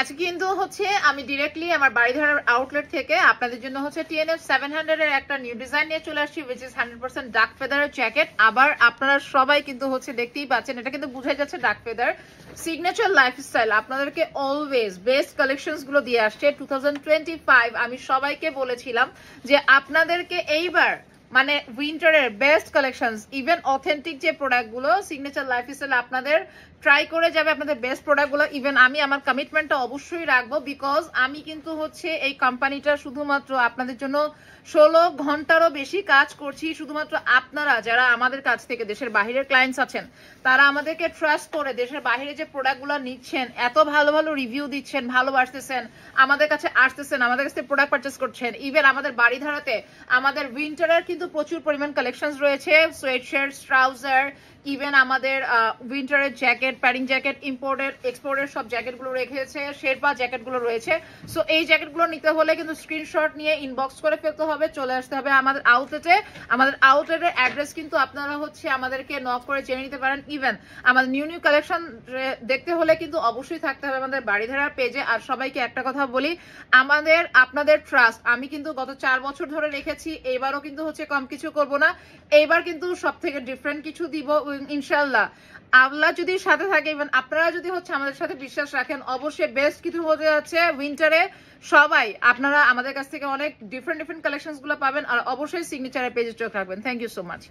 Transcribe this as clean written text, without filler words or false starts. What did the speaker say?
আজকে কিন্তু হচ্ছে আমি ডিরেক্টলি আমার বাড়িধারার আউটলেট থেকে আপনাদের জন্য হচ্ছে TNF 700 এর একটা নিউ ডিজাইন নিয়ে চলে আসছি, which is 100% ডার্ক ফেদারের জ্যাকেট। আবার আপনারা সবাই কিন্তু হচ্ছে দেখতেই পাচ্ছেন, এটা কিন্তু বুঝাই যাচ্ছে ডার্ক ফেদার সিগনেচার লাইফস্টাইল আপনাদেরকে অলওয়েজ বেস্ট কালেকশনস গুলো দিয়ে আসছে 2025। আমি সবাইকে বলেছিলাম যে আপনাদেরকে এইবার মানে উইন্টারের বেস্ট কালেকশনস, ইভেন অথেন্টিক যে প্রোডাক্টগুলো সিগনেচার লাইফস্টাইল আপনাদের ট্রাই করে যাবে, আপনাদের বেস্ট প্রোডাক্টগুলো। ইভেন আমি আমার কমিটমেন্টটা অবশ্যই রাখবো, বিকজ আমি কিন্তু হচ্ছে এই কোম্পানিটা শুধুমাত্র আপনাদের জন্য 16 ঘন্টারও বেশি কাজ করছি। শুধুমাত্র আপনারা যারা আমাদের কাছ থেকে দেশের বাহিরের ক্লায়েন্টস আছেন, তারা আমাদেরকে ট্রাস্ট করে দেশের বাহিরে যে প্রোডাক্টগুলো নিচ্ছেন, এত ভালো ভালো রিভিউ দিচ্ছেন, ভালোবাসতেছেন, আমাদের কাছে আসতেছেন, আমাদের কাছে প্রোডাক্ট পারচেস করছেন। ইভেন আমাদের বাড়িধারাতে আমাদের উইন্টারের কিন্তু প্রচুর পরিমাণ কালেকশনস রয়েছে, সোয়েটশার্ট, ট্রাউজার, ইভেন আমাদের উইন্টারের জ্যাকেট, প্যাডিং জ্যাকেট, ইম্পোর্টেড এক্সপোর্টের সব জ্যাকেটগুলো রেখেছে, শেরপা জ্যাকেটগুলো রয়েছে। সো এই জ্যাকেটগুলো নিতে হলে কিন্তু স্ক্রিনশট নিয়ে ইনবক্স করে ফেলতে হবে, চলে আসতে হবে আমাদের আউটলেটে। আমাদের আউটলেটের অ্যাড্রেস কিন্তু আপনারা হচ্ছে আমাদেরকে নক করে জেনে নিতে পারেন। ইভেন আমাদের নিউ নিউ কালেকশন দেখতে হলে কিন্তু অবশ্যই থাকতে হবে আমাদের বাড়িধারার পেজে। আর সবাইকে একটা কথা বলি, আপনাদের ট্রাস্ট আমি কিন্তু গত 4 বছর ধরে রেখেছি, এইবারও কিন্তু হচ্ছে কম কিছু করব না। এইবার কিন্তু সব থেকে ডিফারেন্ট কিছু দিব ইনশাল্লাহ। আল্লাহ যদি সাথে থাকে, ইভেন আপনারা যদি হচ্ছে আমাদের সাথে বিশ্বাস রাখেন, অবশ্যই বেস্ট কিছু হতে যাচ্ছে উইন্টারে। সবাই আপনারা আমাদের কাছ থেকে অনেক ডিফারেন্ট কালেকশনস গুলো পাবেন। আর অবশ্যই সিগনেচারের পেজে চোখ রাখবেন। Thank you so much.